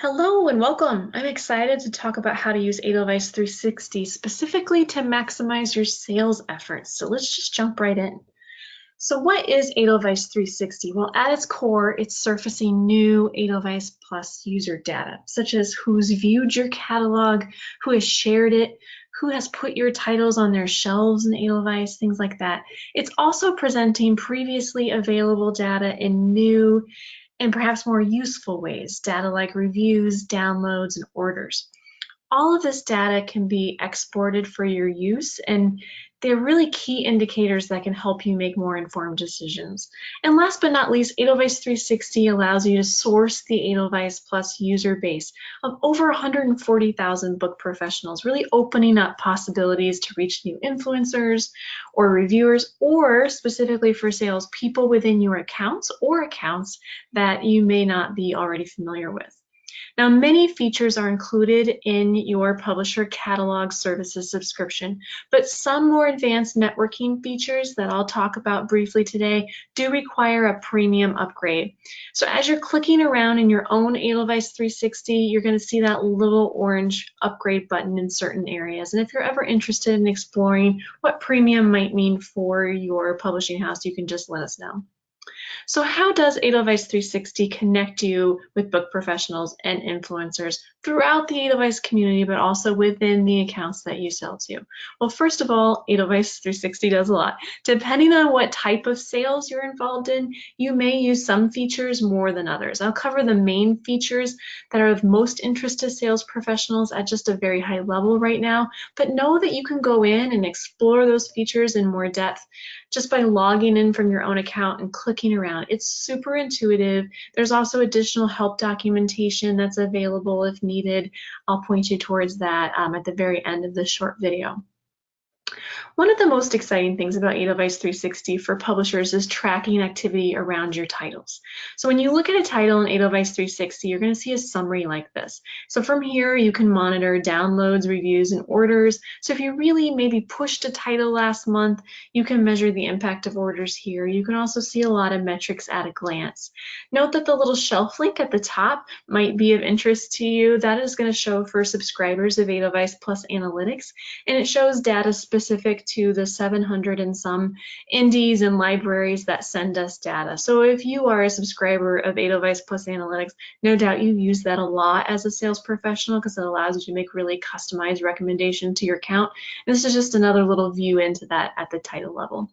Hello and welcome. I'm excited to talk about how to use Edelweiss 360 specifically to maximize your sales efforts. So let's just jump right in. So what is Edelweiss 360? Well, at its core, it's surfacing new Edelweiss Plus user data, such as who's viewed your catalog, who has shared it, who has put your titles on their shelves in Edelweiss, things like that. It's also presenting previously available data in new and perhaps more useful ways, data like reviews, downloads, and orders. All of this data can be exported for your use, and they're really key indicators that can help you make more informed decisions. And last but not least, Edelweiss 360 allows you to source the Edelweiss Plus user base of over 140,000 book professionals, really opening up possibilities to reach new influencers or reviewers, or specifically for sales, people within your accounts or accounts that you may not be already familiar with. Now, many features are included in your publisher catalog services subscription, but some more advanced networking features that I'll talk about briefly today do require a premium upgrade. So as you're clicking around in your own Edelweiss 360, you're going to see that little orange upgrade button in certain areas. And if you're ever interested in exploring what premium might mean for your publishing house, you can just let us know. So how does Edelweiss 360 connect you with book professionals and influencers throughout the Edelweiss community, but also within the accounts that you sell to? Well, first of all, Edelweiss 360 does a lot. Depending on what type of sales you're involved in, you may use some features more than others. I'll cover the main features that are of most interest to sales professionals at just a very high level right now, but know that you can go in and explore those features in more depth just by logging in from your own account and clicking around. It's super intuitive. There's also additional help documentation that's available if needed. I'll point you towards that at the very end of this short video. One of the most exciting things about Edelweiss 360 for publishers is tracking activity around your titles. So when you look at a title in Edelweiss 360, you're going to see a summary like this. So from here, you can monitor downloads, reviews, and orders. So if you really maybe pushed a title last month, you can measure the impact of orders here. You can also see a lot of metrics at a glance. Note that the little shelf link at the top might be of interest to you. That is going to show for subscribers of Edelweiss Plus Analytics, and it shows data specific to the 700 and some indies and libraries that send us data. So if you are a subscriber of Edelweiss Plus Analytics, no doubt you use that a lot as a sales professional because it allows you to make really customized recommendations to your account. And this is just another little view into that at the title level.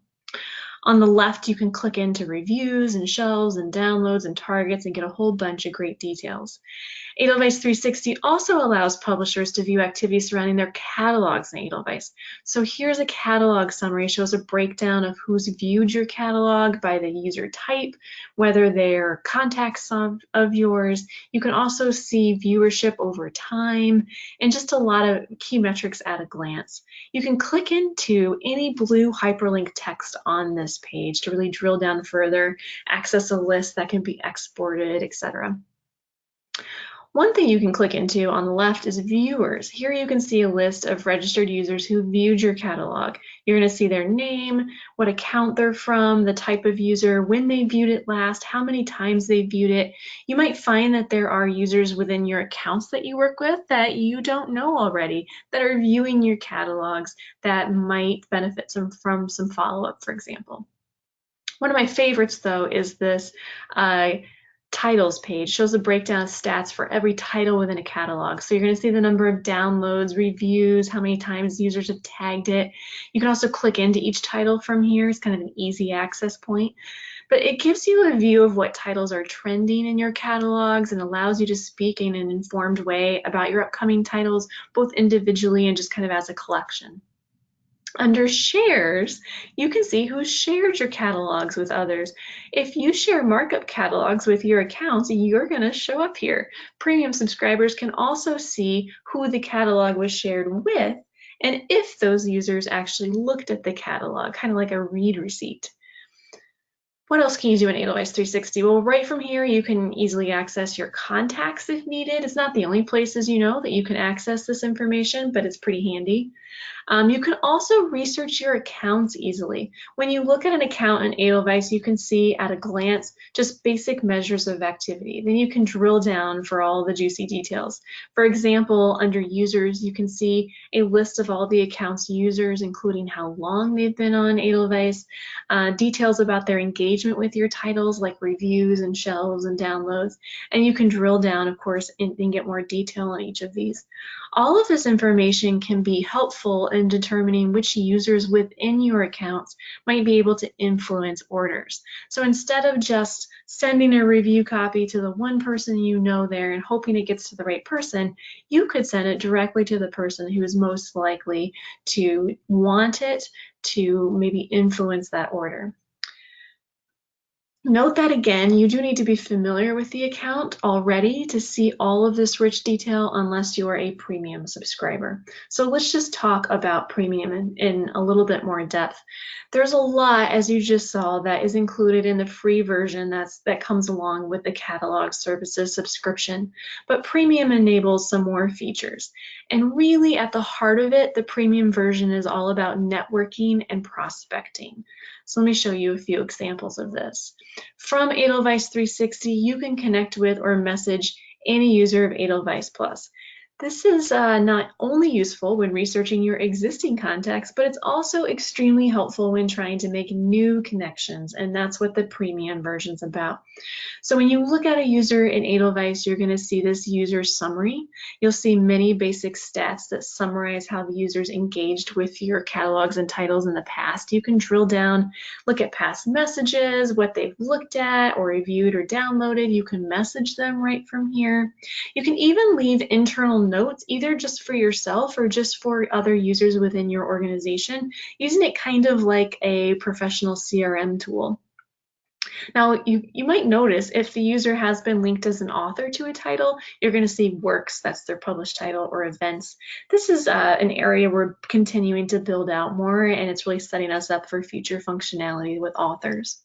On the left, you can click into reviews and shelves and downloads and targets and get a whole bunch of great details. Edelweiss 360 also allows publishers to view activity surrounding their catalogs in Edelweiss. So here's a catalog summary. It shows a breakdown of who's viewed your catalog by the user type, whether they're contacts of yours. You can also see viewership over time and just a lot of key metrics at a glance. You can click into any blue hyperlink text on this page to really drill down further, access a list that can be exported, etc. One thing you can click into on the left is viewers. Here you can see a list of registered users who viewed your catalog. You're going to see their name, what account they're from, the type of user, when they viewed it last, how many times they viewed it. You might find that there are users within your accounts that you work with that you don't know already that are viewing your catalogs that might benefit from some follow-up, for example. One of my favorites, though, is this titles page. Shows a breakdown of stats for every title within a catalog. So you're going to see the number of downloads, reviews, how many times users have tagged it. You can also click into each title from here. It's kind of an easy access point. But it gives you a view of what titles are trending in your catalogs and allows you to speak in an informed way about your upcoming titles, both individually and just kind of as a collection. Under shares, you can see who shared your catalogs with others. If you share markup catalogs with your accounts, you're going to show up here. Premium subscribers can also see who the catalog was shared with and if those users actually looked at the catalog, kind of like a read receipt. What else can you do in Edelweiss 360? Well, right from here, you can easily access your contacts if needed. It's not the only places you know that you can access this information, but it's pretty handy. You can also research your accounts easily. When you look at an account in Edelweiss, you can see at a glance just basic measures of activity. Then you can drill down for all the juicy details. For example, under users, you can see a list of all the account's users, including how long they've been on Edelweiss, details about their engagement with your titles like reviews and shelves and downloads. And you can drill down, of course, and get more detail on each of these. All of this information can be helpful in determining which users within your accounts might be able to influence orders. So instead of just sending a review copy to the one person you know there and hoping it gets to the right person, you could send it directly to the person who is most likely to want it to maybe influence that order. Note that again, you do need to be familiar with the account already to see all of this rich detail unless you are a premium subscriber. So let's just talk about premium in a little bit more depth. There's a lot, as you just saw, that is included in the free version that comes along with the catalog services subscription, but premium enables some more features. And really at the heart of it, the premium version is all about networking and prospecting. So let me show you a few examples of this. From Edelweiss360, you can connect with or message any user of Edelweiss Plus. This is not only useful when researching your existing contacts, but it's also extremely helpful when trying to make new connections, and that's what the premium version is about. So when you look at a user in Edelweiss, you're going to see this user summary. You'll see many basic stats that summarize how the users engaged with your catalogs and titles in the past. You can drill down, look at past messages, what they've looked at or reviewed or downloaded. You can message them right from here. You can even leave internal notes, either just for yourself or just for other users within your organization, using it kind of like a professional CRM tool. Now, you might notice if the user has been linked as an author to a title, you're going to see works, that's their published title, or events. This is an area we're continuing to build out more, and it's really setting us up for future functionality with authors.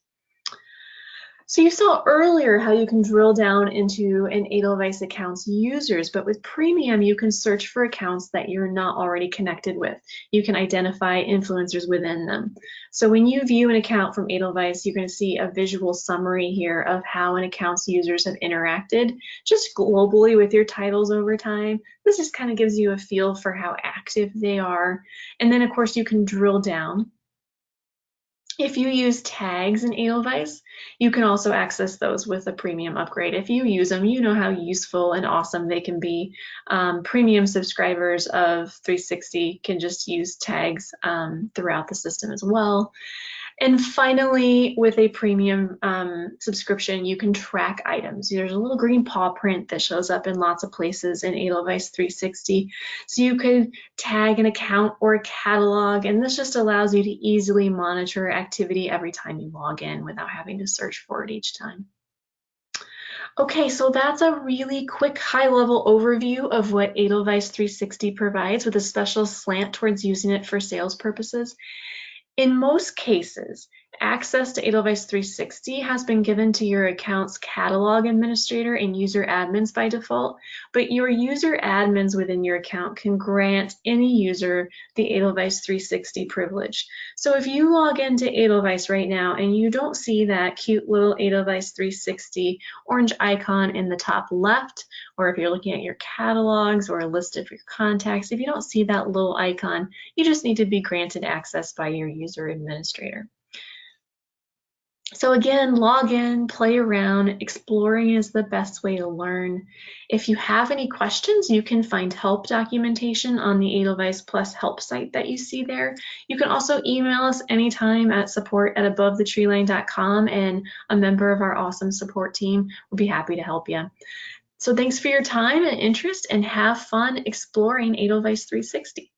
So you saw earlier how you can drill down into an Edelweiss account's users, but with Premium, you can search for accounts that you're not already connected with. You can identify influencers within them. So when you view an account from Edelweiss, you're going to see a visual summary here of how an account's users have interacted just globally with your titles over time. This just kind of gives you a feel for how active they are. And then, of course, you can drill down. If you use tags in Edelweiss, you can also access those with a premium upgrade. If you use them, you know how useful and awesome they can be. Premium subscribers of 360 can just use tags throughout the system as well. And finally, with a premium subscription, you can track items. There's a little green paw print that shows up in lots of places in Edelweiss 360. So you could tag an account or a catalog, and this just allows you to easily monitor activity every time you log in without having to search for it each time. Okay, so that's a really quick high-level overview of what Edelweiss 360 provides, with a special slant towards using it for sales purposes. In most cases, access to Edelweiss 360 has been given to your account's catalog administrator and user admins by default, but your user admins within your account can grant any user the Edelweiss 360 privilege. So if you log into Edelweiss right now and you don't see that cute little Edelweiss 360 orange icon in the top left, or if you're looking at your catalogs or a list of your contacts, if you don't see that little icon, you just need to be granted access by your user administrator. So again, log in, play around. Exploring is the best way to learn. If you have any questions, you can find help documentation on the Edelweiss Plus help site that you see there. You can also email us anytime at support@abovethetreeline.com, and a member of our awesome support team will be happy to help you. So thanks for your time and interest, and have fun exploring Edelweiss 360.